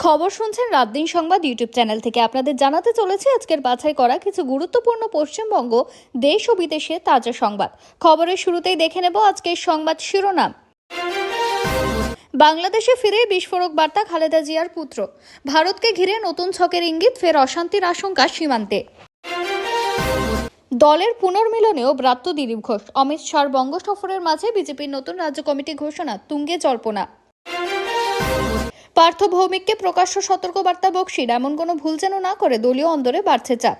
খবর শুনছেন রাত দিন সংবাদ ইউটিউব চ্যানেল থেকে। আপনাদের জানাতে চলেছে আজকের বাছাই করা কিছু গুরুত্বপূর্ণ পশ্চিমবঙ্গ দেশ ও বিদেশে তাজা সংবাদ। খবরের শুরুতেই দেখে নেব আজকের সংবাদ শিরোনাম। বাংলাদেশে ফিরে বিস্ফোরক বার্তা খালেদা জিয়ার পুত্র। ভারতকে ঘিরে নতুন ছকের ইঙ্গিত, ফের অশান্তির আশঙ্কা সীমান্তে। দলের পুনর্মিলনেও ব্রাত্য দিলীপ ঘোষ। অমিত শাহর বঙ্গ সফরের মাঝে বিজেপির নতুন রাজ্য কমিটি ঘোষণা, তুঙ্গে জল্পনা। পার্থ ভৌমিককে প্রকাশ্য সতর্কবার্তা বক্সির, এমন কোনো ভুল যেন না করে দলীয় অন্দরে বাড়ছে চাপ।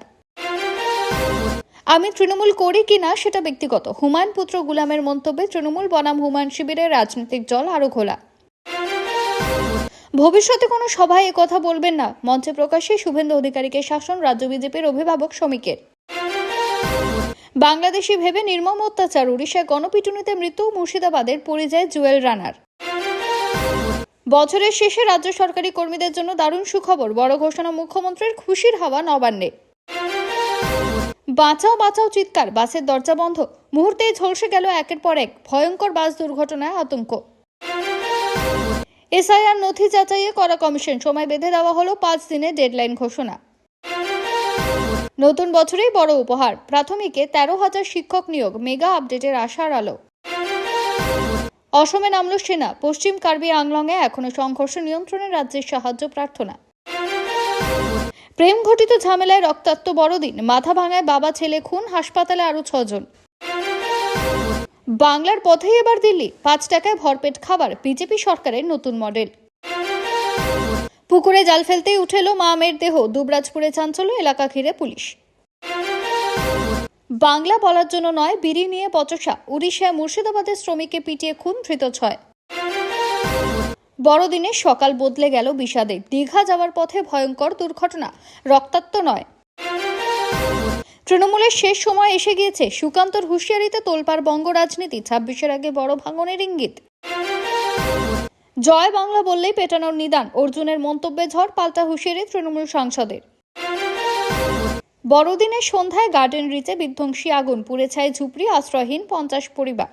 আমি তৃণমূল করি কিনা সেটা ব্যক্তিগত, হুমায়ুন পুত্র গুলামের মন্তব্যে তৃণমূল বনাম হুমায়ুন শিবিরের রাজনৈতিক জল আরো ঘোলা। ভবিষ্যতে কোনো সভায় কথা বলবেন না, মঞ্চে প্রকাশ্যে শুভেন্দু অধিকারীকে শাসন রাজ্য বিজেপির অভিভাবক শ্রমিকের। বাংলাদেশি ভেবে নির্মম অত্যাচার, উড়িষ্যায় গণপিটুনিতে মৃত্যু মুর্শিদাবাদের পরিযায়ী জুয়েল রানার। বছরের শেষে রাজ্য সরকারি কর্মীদের জন্য দারুণ সুখবর, বড় ঘোষণা মুখ্যমন্ত্রীর, খুশির হাওয়া নবান্নে। বাঁচাও বাঁচাও চিৎকার, বাসের দরজা বন্ধ, মুহূর্তেই ঝলসে গেল একের পর এক, ভয়ঙ্কর বাস দুর্ঘটনায় আতঙ্ক। এসআইআর নথি যাচাইয়ে করা কমিশন, সময় বেঁধে দেওয়া হলো 5 দিনের ডেডলাইন ঘোষণা। নতুন বছরেই বড় উপহার, প্রাথমিকে 13,000 শিক্ষক নিয়োগ, মেগা আপডেটের আশার আলো। অসমে নামল সেনা, পশ্চিম কার্বি আংলংয়ে এখনো সংঘর্ষ নিয়ন্ত্রণে রাজ্যের সাহায্য প্রার্থনা। প্রেম ঘটিত ঝামেলায় রক্তাক্ত বড়দিন, মাথা ভাঙায় বাবা ছেলে খুন, হাসপাতালে আরো 6 জন। বাংলার পথেই এবার দিল্লি, 5 টাকায় ভরপেট খাবার, বিজেপি সরকারের নতুন মডেল। পুকুরে জাল ফেলতেই উঠে এলো মা মেয়ের দেহ, দুবরাজপুরে চাঞ্চল্য, এলাকা ঘিরে পুলিশ। বাংলা বলার জন্য নয়, বিড়ি নিয়ে বচসা, উড়িষ্যায় মুর্শিদাবাদের শ্রমিককে পিটিয়ে খুন, ধৃত 6। বড়দিনের সকাল বদলে গেল বিষাদে, দীঘা যাওয়ার পথে ভয়ঙ্কর দুর্ঘটনা, রক্তাক্ত নয়। তৃণমূলের শেষ সময় এসে গিয়েছে, সুকান্তর হুঁশিয়ারিতে তোলপাড় বঙ্গ রাজনীতি, 26-এর আগে বড় ভাঙনের ইঙ্গিত। জয় বাংলা বললেই পেটানোর নিদান, অর্জুনের মন্তব্যে ঝড়, পাল্টা হুঁশিয়ারি তৃণমূল সাংসদের। বড়দিনের সন্ধ্যায় গার্ডেন রিচে বিধ্বংসী আগুন, পুড়ে ছাই ঝুপড়ি, আশ্রয়হীন 50 পরিবার।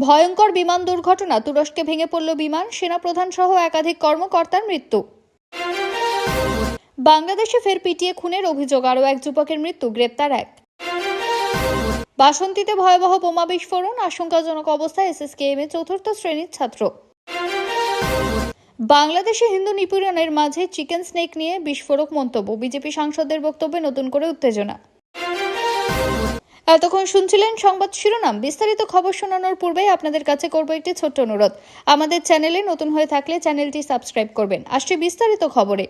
ভয়ঙ্কর বিমান দুর্ঘটনা, তুরস্কে ভেঙে পড়ল বিমান, সেনাপ্রধান সহ একাধিক কর্মকর্তার মৃত্যু। বাংলাদেশে ফের পিটিয়ে খুনের অভিযোগ, আরও এক যুবকের মৃত্যু, গ্রেপ্তার 1। বাসন্তীতে ভয়াবহ বোমা বিস্ফোরণ, আশঙ্কাজনক অবস্থায় এসএসকেএম-এ 4র্থ শ্রেণীর ছাত্র। বাংলাদেশে হিন্দু নিপীড়নের মাঝে চিকেন স্নেক নিয়ে বিস্ফোরক মন্তব্য, বিজেপি সাংসদদের বক্তব্যে নতুন করে উত্তেজনা। এতক্ষণ শুনছিলেন সংবাদ শিরোনাম। বিস্তারিত খবর শোনানোর পূর্বেই আপনাদের কাছে করব একটি ছোট্ট অনুরোধ, আমাদের চ্যানেলে নতুন হয়ে থাকলে চ্যানেলটি সাবস্ক্রাইব করবেন। আসছে বিস্তারিত খবরে।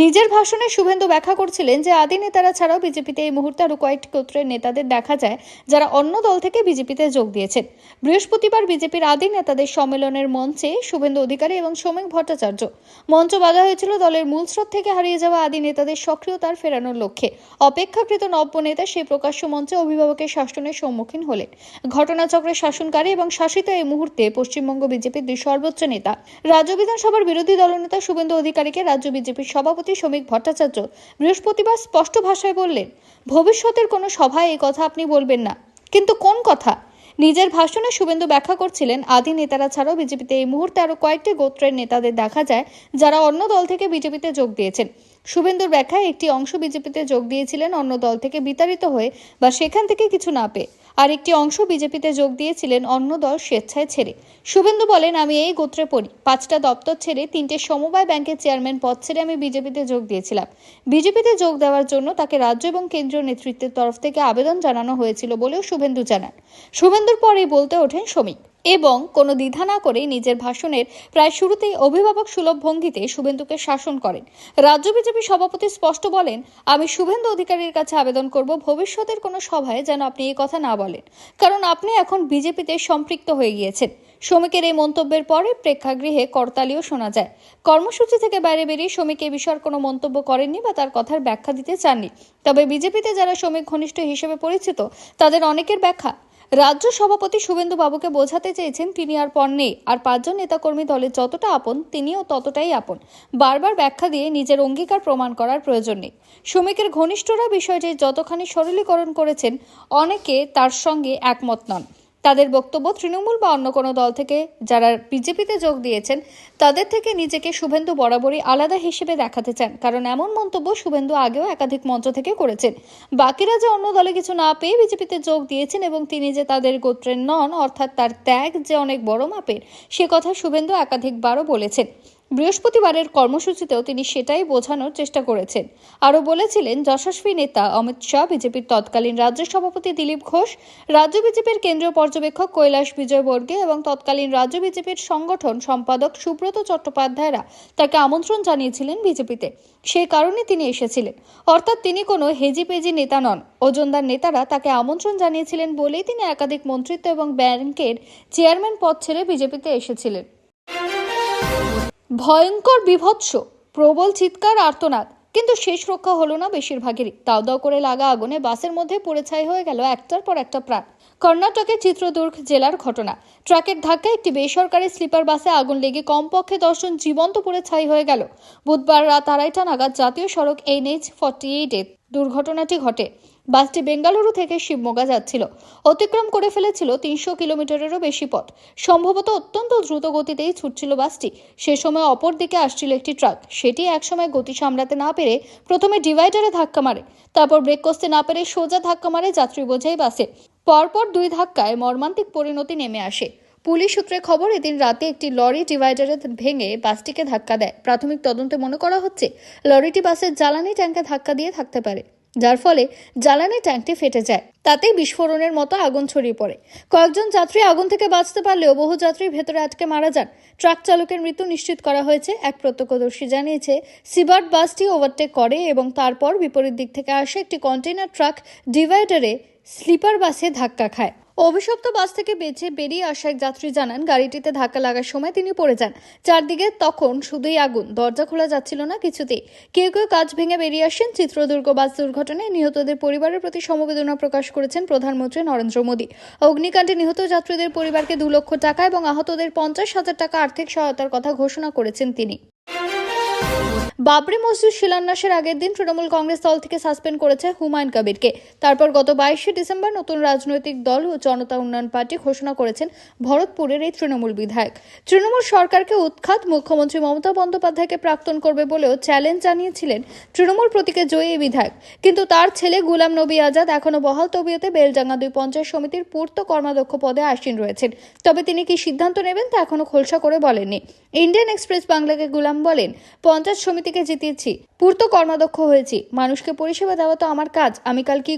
নিজের ভাষণে শুভেন্দু ব্যাখ্যা করছিলেন যে আদি নেতারা ছাড়াও বিজেপিতে এই মুহূর্তে আরও কয়েকটি গোত্রের নেতাদের দেখা যায় যারা অন্য দল থেকে বিজেপিতে যোগ দিয়েছেন। বৃহস্পতিবার বিজেপির আদি নেতাদের সম্মেলনের মঞ্চে শুভেন্দু অধিকারী এবং সৌমিক ভট্টাচার্য মঞ্চ বাঁধা হয়েছিল দলের মূল স্রোত থেকে হারিয়ে যাওয়া আদি নেতাদের সক্রিয়তার ফেরানোর লক্ষ্যে। অপেক্ষাকৃত নব্য নেতা সেই প্রকাশ্য মঞ্চে অভিভাবকের শাসনের সম্মুখীন হলেন। ঘটনাচক্রে শাসনকারী এবং শাসিত এই মুহূর্তে পশ্চিমবঙ্গ বিজেপির 2 সর্বোচ্চ নেতা, রাজ্য বিধানসভার বিরোধী দলনেতা শুভেন্দু অধিকারীকে রাজ্য বিজেপির সভাপতি সৌমিক ভট্টাচার্য বৃহস্পতিবার স্পষ্ট ভাষায় বললেন, ভবিষ্যতের কোনো সভায় এই কথা আপনি বলবেন না। কিন্তু কোন কথা? নিজের ভাষণে শুভেন্দু ব্যাখ্যা করছিলেন আদি নেতারা ছাড়াও বিজেপিতে এই মুহূর্তে আরো কয়েকটি গোত্রের নেতাদের দেখা যায় যারা অন্য দল থেকে বিজেপিতে যোগ দিয়েছেন। শুভেন্দুর ব্যাখ্যায় একটি অংশ বিজেপিতে যোগ দিয়েছিলেন অন্য দল থেকে বিতাড়িত হয়ে বা সেখান থেকে কিছু না পেয়ে, আর একটি অংশ বিজেপিতে যোগ দিয়েছিলেন অন্য দল স্বেচ্ছায় ছেড়ে। শুভেন্দু বলেন, আমি এই গোত্রে পড়ি, 5টা দপ্তর ছেড়ে 3টে সমবায় ব্যাংকের চেয়ারম্যান পদ ছেড়ে আমি বিজেপিতে যোগ দিয়েছিলাম। বিজেপিতে যোগ দেওয়ার জন্য তাকে রাজ্য এবং কেন্দ্রীয় নেতৃত্বের তরফ থেকে আবেদন জানানো হয়েছিল বলেও শুভেন্দু জানান। শুভেন্দুর পরেই বলতে ওঠেন সৌমিক এবং কোনো দ্বিধা না করে নিজের ভাষণের প্রায় শুরুতেই অভিভাবক সুলভ ভঙ্গিতে শুভেন্দুকে শাসন করেন। রাজ্য বিজেপি সভাপতি স্পষ্ট বলেন, আমি শুভেন্দু অধিকারীর কাছে আবেদন করব ভবিষ্যতের কোনো সভায় যেন আপনি এই কথা না বলেন, কারণ আপনি এখন বিজেপিতে সম্পৃক্ত হয়ে গিয়েছেন। শ্রমিকের এই মন্তব্যের পরে প্রেক্ষাগৃহে করতালিও শোনা যায়। কর্মসূচি থেকে বাইরে বেরিয়ে শ্রমিক এ বিষয়ে কোনো মন্তব্য করেননি বা তার কথার ব্যাখ্যা দিতে চাননি। তবে বিজেপিতে যারা শ্রমিক ঘনিষ্ঠ হিসেবে পরিচিত তাদের অনেকের ব্যাখ্যা, রাজ্য সভাপতি শুভেন্দু বাবুকে বোঝাতে চেয়েছেন তিনি আর পর নেই, আর 5 জন নেতাকর্মী দলের যতটা আপন তিনিও ততটাই আপন। বারবার ব্যাখ্যা দিয়ে নিজের অঙ্গীকার প্রমাণ করার প্রয়োজন নেই। শ্রমিকের ঘনিষ্ঠরা বিষয়টি যতখানি সরলীকরণ করেছেন অনেকে তার সঙ্গে একমত নন। তাদের বক্তব্য, তৃণমূল বা অন্য কোনো দল থেকে যারা বিজেপিতে যোগ দিয়েছেন তাদের থেকে নিজেকে শুভেন্দু বরাবরই আলাদা হিসেবে দেখাতে চান, কারণ এমন মন্তব্য শুভেন্দু আগেও একাধিক মঞ্চ থেকে করেছেন। বাকিরা যে অন্য দলে কিছু না পেয়ে বিজেপিতে যোগ দিয়েছেন এবং তিনি যে তাদের গোত্রের নন, অর্থাৎ তার ত্যাগ যে অনেক বড় মাপের, সে কথা শুভেন্দু একাধিকবারও বলেছেন। বৃহস্পতিবারের কর্মসূচিতেও তিনি সেটাই বোঝানোর চেষ্টা করেছেন। আরও বলেছিলেন, যশস্বী নেতা অমিত শাহ, বিজেপির তৎকালীন রাজ্য সভাপতি দিলীপ ঘোষ, রাজ্য বিজেপির কেন্দ্রীয় পর্যবেক্ষক কৈলাস বিজয়বর্গীয় এবং তৎকালীন রাজ্য বিজেপির সংগঠন সম্পাদক সুব্রত চট্টোপাধ্যায়রা তাকে আমন্ত্রণ জানিয়েছিলেন বিজেপিতে। সেই কারণে তিনি এসেছিলেন, অর্থাৎ তিনি কোনো হেজিপেজি নেতা নন। ওজনদার নেতারা তাকে আমন্ত্রণ জানিয়েছিলেন বলেই তিনি একাধিক মন্ত্রিত্ব এবং ব্যাংকের চেয়ারম্যান পদ ছেড়ে বিজেপিতে এসেছিলেন। ভয়ঙ্কর বিভৎস, প্রবল চিৎকার, আর্তনাদ, কিন্তু শেষ রক্ষা হলো না বেশিরভাগেরই। দাও দাও করে লাগা আগুনে বাসের মধ্যে পুড়ে ছাই হয়ে গেল একটার পর একটা প্রাণ। কর্ণাটকের চিত্রদুর্গ জেলার ঘটনা। ট্রাকের ধাক্কায় একটি বেসরকারি স্লিপার বাসে আগুন লেগে কমপক্ষে 10 জন জীবন্ত পুড়ে ছাই হয়ে গেল। বুধবার রাত 2:30টা নাগাদ জাতীয় সড়ক NH-48-এ দুর্ঘটনাটি ঘটে। বাসটি বেঙ্গালুরু থেকে শিবমোগা যাচ্ছিল। অতিক্রম করে ফেলেছিল 300 কিলোমিটারেরও বেশি পথ। সম্ভবত অত্যন্ত দ্রুত গতিতেই ছুটছিল বাসটি। সে সময় অপর দিকে আসছিল একটি ট্রাক। সেটি একসময় গতি সামলাতে না পেরে প্রথমে ডিভাইডারে ধাক্কা মারে, তারপর ব্রেক কষতে না পেরে সোজা ধাক্কা মারে যাত্রী বোঝাই বাসে। পরপর 2 ধাক্কায় মর্মান্তিক পরিণতি নেমে আসে। পুলিশ সূত্রে খবর, এদিন রাতে একটি লরি ডিভাইডারে ভেঙে বাসটিকে ধাক্কা দেয়। প্রাথমিক তদন্তে মনে করা হচ্ছে লরিটি বাসের জ্বালানি ট্যাঙ্কে ধাক্কা দিয়ে থাকতে পারে, যার ফলে জ্বালানি ট্যাঙ্কটি ফেটে যায়। তাতেই বিস্ফোরণের মতো আগুন ছড়িয়ে পড়ে। কয়েকজন যাত্রী আগুন থেকে বাঁচতে পারলেও বহু যাত্রী ভেতরে আটকে মারা যান। ট্রাক চালকের মৃত্যু নিশ্চিত করা হয়েছে। এক প্রত্যক্ষদর্শী জানিয়েছে, সিবার্ট বাসটি ওভারটেক করে এবং তারপর বিপরীত দিক থেকে আসে একটি কন্টেইনার ট্রাক ডিভাইডারে স্লিপার বাসে ধাক্কা খায়। অভিশপ্ত বাস থেকে বেরিয়ে আসা এক যাত্রী জানান, গাড়িটিতে ধাক্কা লাগার সময় তিনি পড়ে যান। চারদিকে তখন শুধুই আগুন, দরজা খোলা যাচ্ছিল না কিছুতেই। কেউ কেউ কাঁচ ভেঙে বেরিয়ে আসেন। চিত্রদুর্গ বাস দুর্ঘটনায় নিহতদের পরিবারের প্রতি সমবেদনা প্রকাশ করেছেন প্রধানমন্ত্রী নরেন্দ্র মোদী। অগ্নিকাণ্ডে নিহত যাত্রীদের পরিবারকে 2 লক্ষ টাকা এবং আহতদের 50,000 টাকা আর্থিক সহায়তার কথা ঘোষণা করেছেন তিনি। বাবরি মসজিদ শিলান্যাসের আগের দিন তৃণমূল কংগ্রেস দল থেকে সাসপেন্ড করেছে হুমায়ুন কবিরকে। তারপর গত 22শে ডিসেম্বর নতুন রাজনৈতিক দল ও জনতা উন্নয়ন পার্টি ঘোষণা করেছেন ভরতপুরের এই তৃণমূল বিধায়ক। তৃণমূল সরকারকে উৎখাত মুখ্যমন্ত্রী মমতা বন্দ্যোপাধ্যায়কে প্রাক্তন করবে বলেও চ্যালেঞ্জ জানিয়েছিলেন তৃণমূল প্রতীকে জয়ী এই বিধায়ক। কিন্তু তার ছেলে গুলাম নবী আজাদ এখনো বহাল তবিয়তে বেলডাঙ্গা 2 পঞ্চায়েত সমিতির পূর্ত কর্মাধ্যক্ষ পদে আসীন রয়েছেন। তবে তিনি কি সিদ্ধান্ত নেবেন তা এখনো খোলসা করে বলেননি। ইন্ডিয়ান এক্সপ্রেস বাংলাকে গুলাম বলেন, পঞ্চায়েত সমিতিকে জিতিয়েছি, পূর্ত কর্মাধ্যক্ষ হয়েছি, মানুষকে পরিষেবা দেওয়া তো আমার কাজ। আমি কাল কি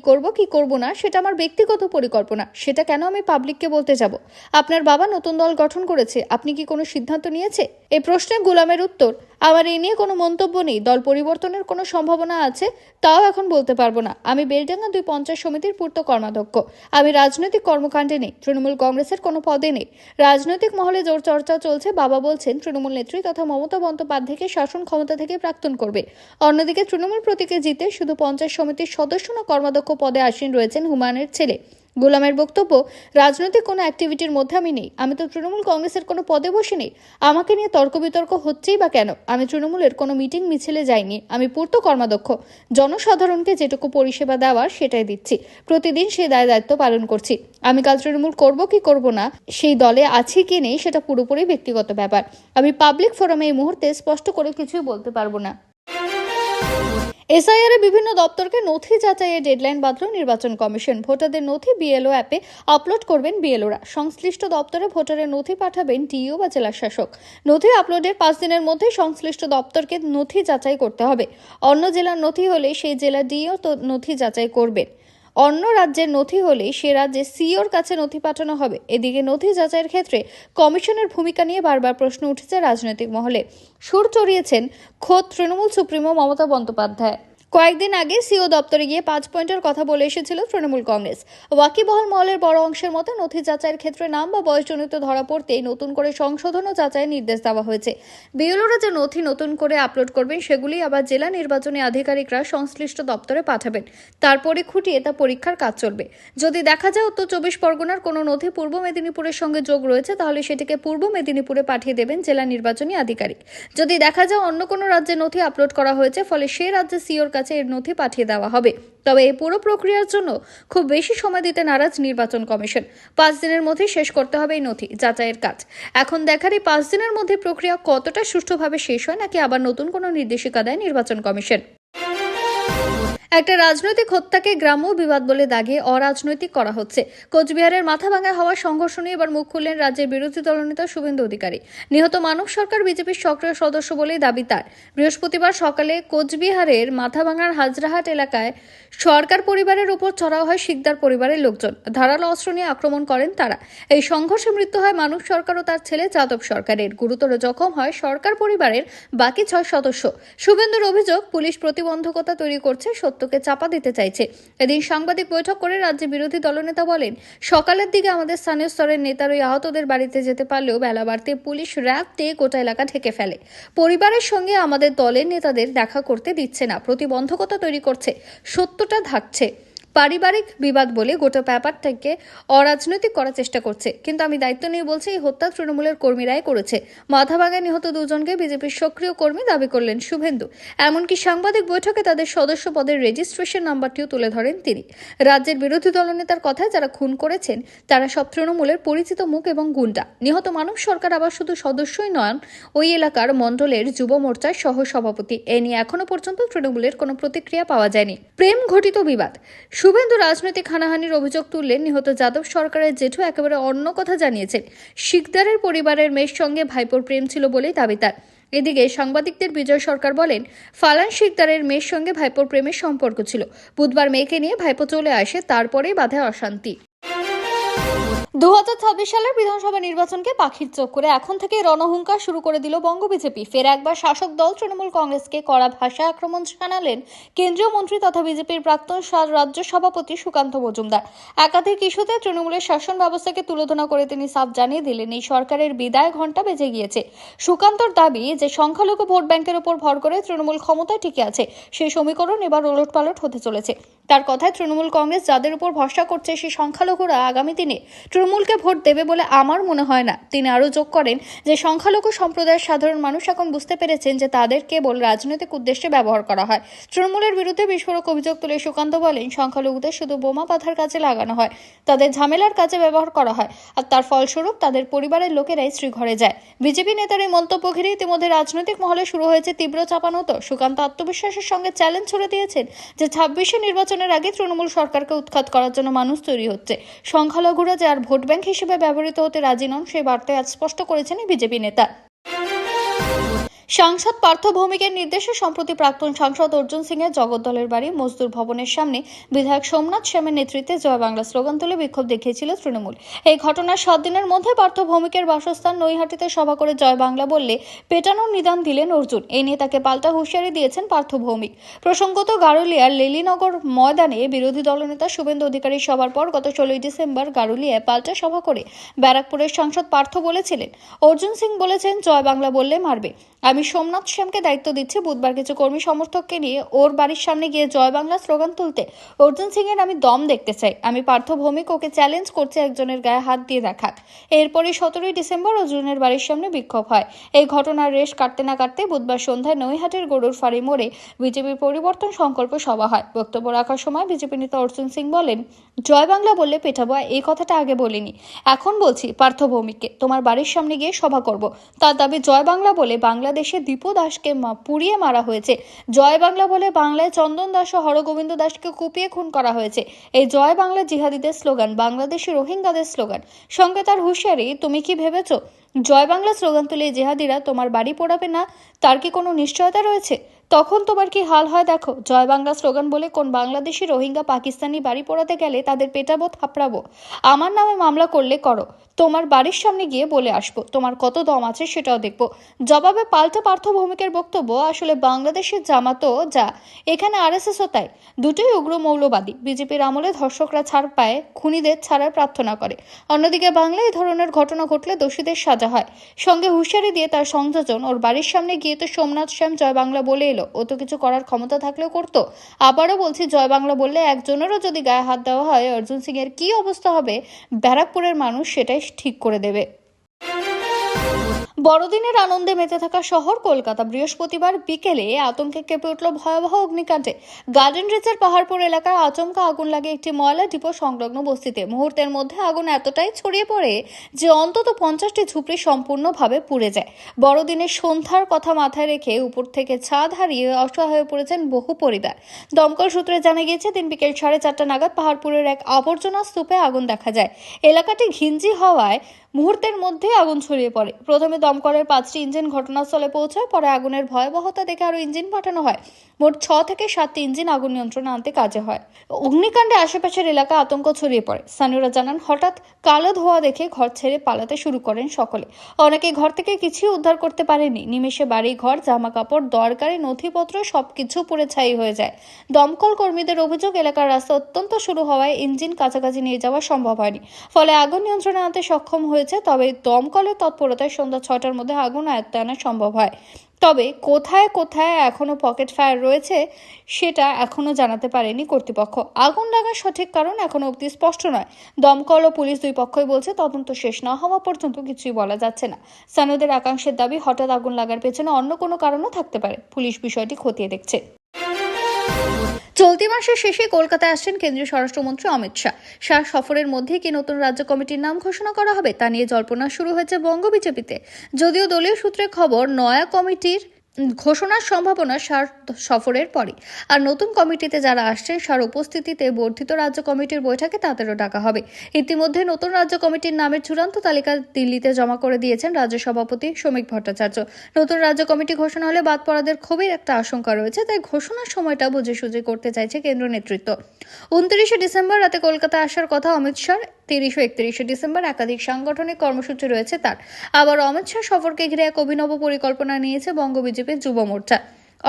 করব না সেটা আমার ব্যক্তিগত পরিকল্পনা, সেটা কেন আমি পাবলিককে বলতে যাব? আপনার বাবা নতুন দল গঠন করেছে, আপনি কি কোনো সিদ্ধান্ত নিয়েছে? এই প্রশ্নে গুলামের উত্তর, আমার এই নিয়ে কোনো মন্তব্য নেই। দল পরিবর্তনের কোনো সম্ভাবনা আছে তাও এখন বলতে পারবো না। আমি বেলডাঙ্গা 2 পঞ্চায়েত সমিতির পূর্ত কর্মাধ্যক্ষ। আমি রাজনৈতিক কর্মকাণ্ডে নেই, তৃণমূল কংগ্রেসের কোনো পদে নেই। রাজনৈতিক মহলে জোর চর্চা চলছে। বাবা বলছেন তৃণমূল নেত্রী তথা মমতা বন্দ্যোপাধ্যায়কে শাসন ক্ষমতা থেকে প্রাক্তন করবে। অন্যদিকে তৃণমূল প্রতীকে জিতে শুধু পঞ্চায়েত সমিতির সদস্য না কর্মাধ্যক্ষ পদে আসীন রয়েছেন হুমায়ুনের ছেলে। গোলামের বক্তব্য, রাজনৈতিক কোনো অ্যাক্টিভিটির মধ্যে আমি নেই। আমি তো তৃণমূল কংগ্রেসের কোনো পদে বসে নেই। আমাকে নিয়ে তর্ক বিতর্ক হচ্ছেই বা কেন? আমি তৃণমূলের কোনো মিটিং মিছিলে যাইনি। আমি পূর্ত কর্মাধ্যক্ষ। জনসাধারণকে যেটুকু পরিষেবা দেওয়ার সেটাই দিচ্ছি। প্রতিদিন সেই দায়িত্ব পালন করছি। আমি কাল তৃণমূল করব কি করব না, সেই দলে আছি কি নেই সেটা পুরোপুরি ব্যক্তিগত ব্যাপার। আমি পাবলিক ফোরামে এই মুহূর্তে স্পষ্ট করে কিছুই বলতে পারবো না। এসআইআর বিভিন্ন দপ্তরকে নথি যাচাইয়ের ডেডলাইন বাঁধল নির্বাচন কমিশন। ভোটারদের নথি বিএলও অ্যাপে আপলোড করবেন বিএলওরা। সংশ্লিষ্ট দপ্তরে ভোটারের নথি পাঠাবেন ডিইও বা জেলা শাসক। নথি আপলোডের 5 দিনের মধ্যে সংশ্লিষ্ট দপ্তরকে নথি যাচাই করতে হবে। অন্য জেলার নথি হলে সেই জেলার ডিইও নথি যাচাই করবেন। অন্য রাজ্যের নথি হলে সে রাজ্যে সিওর কাছে নথি পাঠানো হবে। এদিকে নথি যাচাইয়ের ক্ষেত্রে কমিশনের ভূমিকা নিয়ে বারবার প্রশ্ন উঠেছে রাজনৈতিক মহলে। সুর চড়িয়েছেন খোদ তৃণমূল সুপ্রিমো মমতা বন্দ্যোপাধ্যায়। কয়েকদিন আগে সিও দপ্তরে গিয়ে 5 পয়েন্টের কথা বলে এসেছিল তৃণমূল কংগ্রেস। ওয়াকিবহাল মহলের বড় অংশের মতে নথি যাচাইয়ের ক্ষেত্রে নাম বা বয়সজনিত ধরা পড়তেই নতুন করে সংশোধন ও যাচাইয়ের নির্দেশ দেওয়া হয়েছে। বিএলওরা যে নথি নতুন করে আপলোড করবেন সেগুলি আবার জেলা নির্বাচনী আধিকারিকরা সংশ্লিষ্ট দপ্তরে পাঠাবেন। তারপরে খুঁটিয়ে তা পরীক্ষার কাজ চলবে। যদি দেখা যায় উত্তর 24 পরগনার কোনো নথি পূর্ব মেদিনীপুরের সঙ্গে যোগ রয়েছে তাহলে সেটিকে পূর্ব মেদিনীপুরে পাঠিয়ে দেবেন জেলা নির্বাচনী আধিকারিক। যদি দেখা যায় অন্য কোনো রাজ্যের নথি আপলোড করা হয়েছে ফলে সেই রাজ্যের সিওর কাছে কাছে এর নথি পাঠিয়ে দেওয়া হবে। তবে এই পুরো প্রক্রিয়ার জন্য খুব বেশি সময় দিতে নারাজ নির্বাচন কমিশন। 5 দিনের মধ্যে শেষ করতে হবে এই নথি যাচাইয়ের কাজ। এখন দেখার এই 5 দিনের মধ্যে প্রক্রিয়া কতটা সুষ্ঠুভাবে শেষ হয়, নাকি আবার নতুন কোনো নির্দেশিকা দেয় নির্বাচন কমিশন। একটা রাজনৈতিক হত্যাকে গ্রাম্য বিবাদ বলে দাগিয়ে অরাজনৈতিক করা হচ্ছে। কোচবিহারের মাথাভাঙায় হওয়া সংঘর্ষ নিয়ে এবার মুখ খুললেন রাজ্যের বিরোধী দলনেতা শুভেন্দু অধিকারী। নিহত মানব সরকার বিজেপির সক্রিয় সদস্য বলেই দাবি তার। বৃহস্পতিবার সকালে কোচবিহারের মাথাভাঙার হাজরাহাট এলাকায় সরকার পরিবারের উপর চড়াও হয় শিকদার পরিবারের লোকজন। ধারালো অস্ত্র নিয়ে আক্রমণ করেন তারা। এই সংঘর্ষে মৃত্যু হয় মানব সরকার ও তার ছেলে যাদব সরকারের। গুরুতর জখম হয় সরকার পরিবারের বাকি 6 সদস্য। শুভেন্দুর অভিযোগ, পুলিশ প্রতিবন্ধকতা তৈরি করছে, সত্যকে চাপা দিতে চাইছে। এদিন সাংবাদিক বৈঠক করে রাজ্যের বিরোধী দলনেতা বলেন, সকালের দিকে আমাদের স্থানীয় স্তরের নেতার ওই আহতদের বাড়িতে যেতে পারলেও বেলা বাড়তে পুলিশ র্যাব দিয়ে গোটা এলাকা ঢেকে ফেলে। পরিবারের সঙ্গে আমাদের দলের নেতাদের দেখা করতে দিচ্ছে না, প্রতিবন্ধকতা তৈরি করছে, সত্যটা ঢাকছে। পারিবারিক বিবাদ বলে গোটা ব্যাপারটাকে অরাজনৈতিক করার চেষ্টা করছে। কিন্তু আমি দায়িত্ব নিয়ে বলছি, এই হত্যা তৃণমূলের কর্মীরাই করেছে। মাথাভাঙায় নিহত 2 জনকে বিজেপির সক্রিয় কর্মী দাবি করলেন শুভেন্দু। এমনকি সাংবাদিক বৈঠকে তাদের সদস্য পদের রেজিস্ট্রেশন নাম্বারটিও তুলে ধরেন তিনি। রাজ্যের বিরোধী দলনেতার কথায়, যারা খুন করেছেন তারা সব তৃণমূলের পরিচিত মুখ এবং গুন্ডা। নিহত মানব সরকার আবার শুধু সদস্যই নন, ওই এলাকার মণ্ডলের যুব মোর্চার সহ সভাপতি। এ নিয়ে এখনো পর্যন্ত তৃণমূলের কোনো প্রতিক্রিয়া পাওয়া যায়নি। প্রেম ঘটিত বিবাদ। শুভেন্দু রাজনৈতিক হানাহানির অভিযোগ তুললেন। নিহত যাদব সরকারের জেঠু একেবারে অন্য কথা জানিয়েছেন। শিকদারের পরিবারের মেয়ের সঙ্গে ভাইপোর প্রেম ছিল বলেই দাবি তার। এদিকে সাংবাদিকদের বিজয় সরকার বলেন, ফালান শিকদারের মেয়ের সঙ্গে ভাইপোর প্রেমের সম্পর্ক ছিল। বুধবার মেয়েকে নিয়ে ভাইপো চলে আসে, তারপরেই বাধে অশান্তি। 2026 সালের বিধানসভা নির্বাচনকে পাখির চোখ করে এখন থেকে রণহুঙ্কার শুরু করে দিল বঙ্গ বিজেপি। ফের একবার শাসক দল তৃণমূল কংগ্রেসকে কড়া ভাষায় আক্রমণ জানালেন কেন্দ্রীয় মন্ত্রী তথা বিজেপির প্রাক্তন রাজ্য সভাপতি সুকান্ত মজুমদার। একাধিক ইস্যুতে তৃণমূলের শাসন ব্যবস্থাকে তুলোধনা করে তিনি সাফ জানিয়ে দিলেন, এই সরকারের বিদায় ঘণ্টা বেজে গিয়েছে। সুকান্তর দাবি যে সংখ্যালঘু ভোট ব্যাংকের উপর ভর করে তৃণমূল ক্ষমতায় টিকে আছে, সেই সমীকরণ এবার ওলটপালট হতে চলেছে। তার কথায়, তৃণমূল কংগ্রেস যাদের উপর ভরসা করছে সেই সংখ্যালঘুরা আগামী দিনে তৃণমূলকে ভোট দেবে বলে আমার মনে হয় না। তিনি আরও যোগ করেন যে সংখ্যালঘু সম্প্রদায়ের সাধারণ মানুষ এখন বুঝতে পেরেছেন যে তাদের কেবল রাজনৈতিক উদ্দেশ্যে ব্যবহার করা হয়। তৃণমূলের বিরুদ্ধে বিস্ফোরক অভিযোগ তুলে সুকান্ত বলেন, সংখ্যালঘুদের শুধু বোমা বাঁধার কাজে লাগানো হয়, তাদের ঝামেলার কাজে ব্যবহার করা হয়, আর তার ফলস্বরূপ তাদের পরিবারের লোকেরাই শ্রীঘরে যায়। বিজেপি নেতার এই মন্তব্য ঘিরে ইতিমধ্যে রাজনৈতিক মহলে শুরু হয়েছে তীব্র চাপানোতর। সুকান্ত আত্মবিশ্বাসের সঙ্গে চ্যালেঞ্জ ছুড়ে দিয়েছেন যে 26 নির্বাচনের আগে তৃণমূল সরকারকে উৎখাত করার জন্য মানুষ তৈরি হচ্ছে। সংখ্যালঘুরা যে আর ভোট ব্যাংক হিসেবে ব্যবহৃত হতে রাজি নন, সেই বার্তায় আজ স্পষ্ট করেছেন এই বিজেপি নেতা। সাংসদ পার্থ ভৌমিকের নির্দেশে সম্প্রতি প্রাক্তন সাংসদ অর্জুন সিং এর জগদ্দলের বাড়ি মজদুর ভবনের সামনে বিধায়ক সোমনাথ শ্যামের নেতৃত্বে জয় বাংলা স্লোগান তুলে বিক্ষোভ দেখিয়েছিল তৃণমূল। এই ঘটনার 7 দিনের মধ্যে পার্থ ভৌমিকের বাসস্থান নৈহাটিতে সভা করে জয় বাংলা বললে পেটানোর নিদান দিলেন অর্জুন। এই নিয়ে তাকে পাল্টা হুঁশিয়ারি দিয়েছেন পার্থ ভৌমিক। প্রসঙ্গত, গারুলিয়ার লেলিনগর ময়দানে বিরোধী দলনেতা শুভেন্দু অধিকারীর সভার পর গত 16 ডিসেম্বর গারুলিয়ায় পাল্টা সভা করে ব্যারাকপুরের সাংসদ পার্থ বলেছিলেন, অর্জুন সিং বলেছেন জয় বাংলা বললে মারবে। আমি সোমনাথ শ্যামকে দায়িত্ব দিচ্ছি বুধবার কিছু কর্মী সমর্থককে নিয়ে ওর বাড়ির সামনে গিয়ে জয় বাংলা স্লোগান তুলতে। অর্জুন সিং এর আমি দম দেখতে চাই। আমি পার্থ ভৌমিক ওকে চ্যালেঞ্জ করছি একজনের গায়ে হাত দিয়ে দেখাক। এরপরই 17 ডিসেম্বর অর্জুনের বাড়ির সামনে বিক্ষোভ হয়। এই ঘটনার রেশ কাটতে না কাটতে বুধবার সন্ধ্যায় নৈহাটির গরুর ফাড়ি মোড়ে বিজেপির পরিবর্তন সংকল্প সভা হয়। বক্তব্য রাখার সময় বিজেপি নেতা অর্জুন সিং বলেন, জয় বাংলা বললে পেটাবো, এই কথাটা আগে বলিনি, এখন বলছি পার্থ ভৌমিককে তোমার বাড়ির সামনে গিয়ে সভা করব। তার দাবি, জয় বাংলা বলে বাংলাদেশে দীপু দাসকে পুড়িয়ে মারা হয়েছে। জয় বাংলা বলে বাংলায় চন্দন দাস ও হরগোবিন্দ দাসকে কুপিয়ে খুন করা হয়েছে। এই জয় বাংলা জিহাদিদের স্লোগান, বাংলাদেশি রোহিঙ্গাদের স্লোগান। সঙ্গে তার হুঁশিয়ারি, তুমি কি ভেবেছো জয় বাংলা স্লোগান তুলে জেহাদিরা তোমার বাড়ি পোড়াবে না? তার কি কোনো নিশ্চয়তা রয়েছে? তখন তোমার কি হাল হয় দেখো। জয় বাংলা স্লোগান বলে কোন বাংলাদেশি রোহিঙ্গা পাকিস্তানি বাড়ি পোড়াতে গেলে তাদের পেটাবো, থাপড়াবো। আমার নামে মামলা করলে করো, তোমার বাড়ির সামনে গিয়ে বলে আসবো, তোমার কত দম আছে সেটাও দেখবো। জবাবে পাল্টা পার্থ ভৌমিকের বক্তব্য, আসলে বাংলাদেশের জামাতও যা, এখানে আরএসএসও তাই, দুটোই উগ্র মৌলবাদী। বিজেপির আমলে ধর্ষকরা ছাড় পায়, খুনিদের ছাড়ার প্রার্থনা করে। অন্যদিকে বাংলায় এই ধরনের ঘটনা ঘটলে দোষীদের সাজা হয়। সঙ্গে হুঁশিয়ারি দিয়ে তার সংযোজন, ওর বাড়ির সামনে গিয়ে তো সোমনাথ শ্যাম জয় বাংলা বলে এলো, ও তো কিছু করার ক্ষমতা থাকলেও করতো। আবারও বলছি, জয় বাংলা বললে একজনেরও যদি গায়ে হাত দেওয়া হয়, অর্জুন সিং এর কি অবস্থা হবে ব্যারাকপুরের মানুষ সেটাই ঠিক করে দেবে। বড়দিনের আনন্দে মেতে থাকা শহর কলকাতা বৃহস্পতিবার বিকেলে আতঙ্কে কেঁপে উঠল ভয়াবহ অগ্নিকাণ্ডে। গার্ডেন রিচের পাহাড়পুর এলাকায় আচমকা আগুন লাগে একটি ময়লা ডিপো সংলগ্ন বস্তিতে। মুহূর্তের মধ্যে আগুন এতটাই ছড়িয়ে পড়ে যে অন্তত 50টি ঝুপড়ি সম্পূর্ণভাবে পুড়ে যায়। বড়দিনের সন্ধ্যার কথা মাথায় রেখে উপর থেকে ছাদ হারিয়ে অসহায় হয়ে পড়েছেন বহু পরিবার। দমকল সূত্রে জানা গিয়েছে, দিন বিকেল 4:30 নাগাদ পাহাড়পুরের এক আবর্জনা স্তূপে আগুন দেখা যায়। এলাকাটি ঘিঞ্জি হওয়ায় মুহূর্তের মধ্যে আগুন ছড়িয়ে পড়ে। প্রথমে দমকলের 5টি ইঞ্জিন ঘটনাস্থলে পৌঁছায়, পরে আগুনের ভয়াবহতা দেখে আরও ইঞ্জিন পাঠানো হয়। মোট 6 থেকে 7টি ইঞ্জিন আগুন নিয়ন্ত্রণে আনতে কাজে হয়। অগ্নিকাণ্ডে আশেপাশের এলাকা আতঙ্ক ছড়িয়ে পড়ে। স্থানীয়রা জানান, হঠাৎ কালো ধোঁয়া দেখে ঘর ছেড়ে পালাতে শুরু করেন সকলে। অনেকে ঘর থেকে কিছুই উদ্ধার করতে পারেনি। নিমেষে বাড়ি ঘর, জামা কাপড়, দরকারি নথিপত্র সবকিছু পুড়ে ছাই হয়ে যায়। দমকল কর্মীদের অভিযোগ, এলাকার রাস্তা অত্যন্ত সরু হওয়ায় ইঞ্জিন কাছাকাছি নিয়ে যাওয়া সম্ভব হয়নি। ফলে আগুন নিয়ন্ত্রণে আনতে সক্ষম হয়েছে। তবে দমকলের তৎপরতায় সন্ধ্যা 6টার মধ্যে আগুন আয়ত্তে আনা সম্ভব হয়। তবে কোথায় কোথায় এখনো পকেট ফায়ার রয়েছে সেটা এখনো জানাতে পারেনি কর্তৃপক্ষ। আগুন লাগার সঠিক কারণ এখনো অবধি স্পষ্ট নয়। দমকল ও পুলিশ দুই পক্ষই বলছে, তদন্ত শেষ না হওয়া পর্যন্ত কিছুই বলা যাচ্ছে না। স্থানীয়দের একাংশের দাবি, হঠাৎ আগুন লাগার পেছনে অন্য কোনো কারণও থাকতে পারে। পুলিশ বিষয়টি খতিয়ে দেখছে। চলতি মাসের শেষে কলকাতায় আসছেন কেন্দ্রীয় স্বরাষ্ট্রমন্ত্রী অমিত শাহ। সফরের মধ্যে কি নতুন রাজ্য কমিটির নাম ঘোষণা করা হবে তা নিয়ে জল্পনা শুরু হয়েছে বঙ্গ বিজেপিতে। যদিও দলীয় সূত্রে খবর, নয়া কমিটির ঘোষণার সম্ভাবনা শাহ সফরের পরে। আর নতুন কমিটিতে যারা আসছেন, শাহর উপস্থিতিতে বর্ধিত রাজ্য কমিটির বৈঠকে তাদেরও ডাকা হবে। ইতিমধ্যে নতুন রাজ্য কমিটির নামের চূড়ান্ত তালিকা দিল্লিতে জমা করে দিয়েছেন রাজ্য সভাপতি শ্রমিক ভট্টাচার্য। নতুন রাজ্য কমিটি ঘোষণা হলে বাদ পড়াদের খুবই একটা আশঙ্কা রয়েছে, তাই ঘোষণার সময়টা বুঝে সুঝে করতে চাইছে কেন্দ্র নেতৃত্ব। 29শে ডিসেম্বর রাতে কলকাতা আসার কথা অমিত শাহ। 30 ও 31শে ডিসেম্বর একাধিক সাংগঠনিক কর্মসূচি রয়েছে তার। আবার অমিত শাহ সফরকে ঘিরে এক অভিনব পরিকল্পনা নিয়েছে বঙ্গ বিজেপির যুব মোর্চা।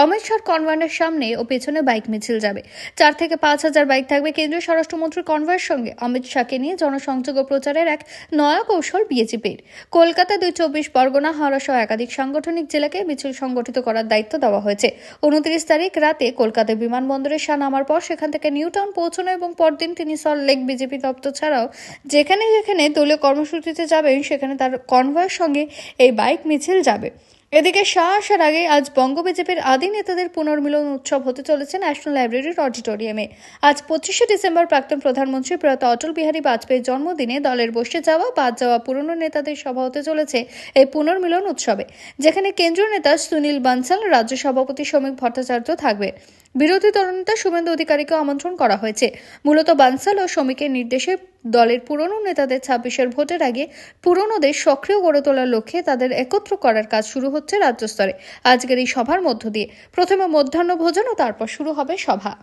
অমিত শাহর কনভয়ের সামনে ও পেছনে বাইক মিছিল যাবে। 4 থেকে 5,000 বাইক থাকবে কেন্দ্রীয় স্বরাষ্ট্রমন্ত্রীর কনভয়ের সঙ্গে। অমিত শাহকে নিয়ে জনসংযোগ ও প্রচারের এক নয়া কৌশল বিজেপির। কলকাতা, 24 পরগনা, হাওড়া সহ একাধিক সাংগঠনিক জেলাকে মিছিল সংগঠিত করার দায়িত্ব দেওয়া হয়েছে। 29 তারিখ রাতে কলকাতা বিমানবন্দরে শাহ নামার পর সেখান থেকে নিউ টাউন পৌঁছানো এবং পরদিন তিনি সল্ট লেক বিজেপি দপ্তর ছাড়াও যেখানে যেখানে দলীয় কর্মসূচিতে যাবেন সেখানে তার কনভয়ের সঙ্গে এই বাইক মিছিল যাবে। এদিকে শাহ আসার আগে আজ বঙ্গ বিজেপির আদি নেতাদের পুনর্মিলন উৎসব হতে চলেছে ন্যাশনাল লাইব্রেরির অডিটোরিয়ামে। আজ 25শে ডিসেম্বর প্রাক্তন প্রধানমন্ত্রী প্রয়াত অটল বিহারী বাজপেয়ীর জন্মদিনে দলের বসে যাওয়া বাদ যাওয়া পুরনো নেতাদের সভা হতে চলেছে এই পুনর্মিলন উৎসবে, যেখানে কেন্দ্রীয় নেতা সুনীল বানসাল, রাজ্য সভাপতি শ্রমিক ভট্টাচার্য থাকবে। বিরোধী দলনেতা শুভেন্দু অধিকারীকে আমন্ত্রণ করা হয়েছে। মূলত বানসাল ও শ্রমিকের নির্দেশে দলের পুরনো নেতাদের 26-এর ভোটের আগে পুরনোদের সক্রিয় গড়ে তোলার লক্ষ্যে তাদের একত্র করার কাজ শুরু হচ্ছে রাজ্য স্তরে। আজকের এই সভার মধ্য দিয়ে প্রথমে মধ্যাহ্ন ভোজন ও তারপর শুরু হবে সভা।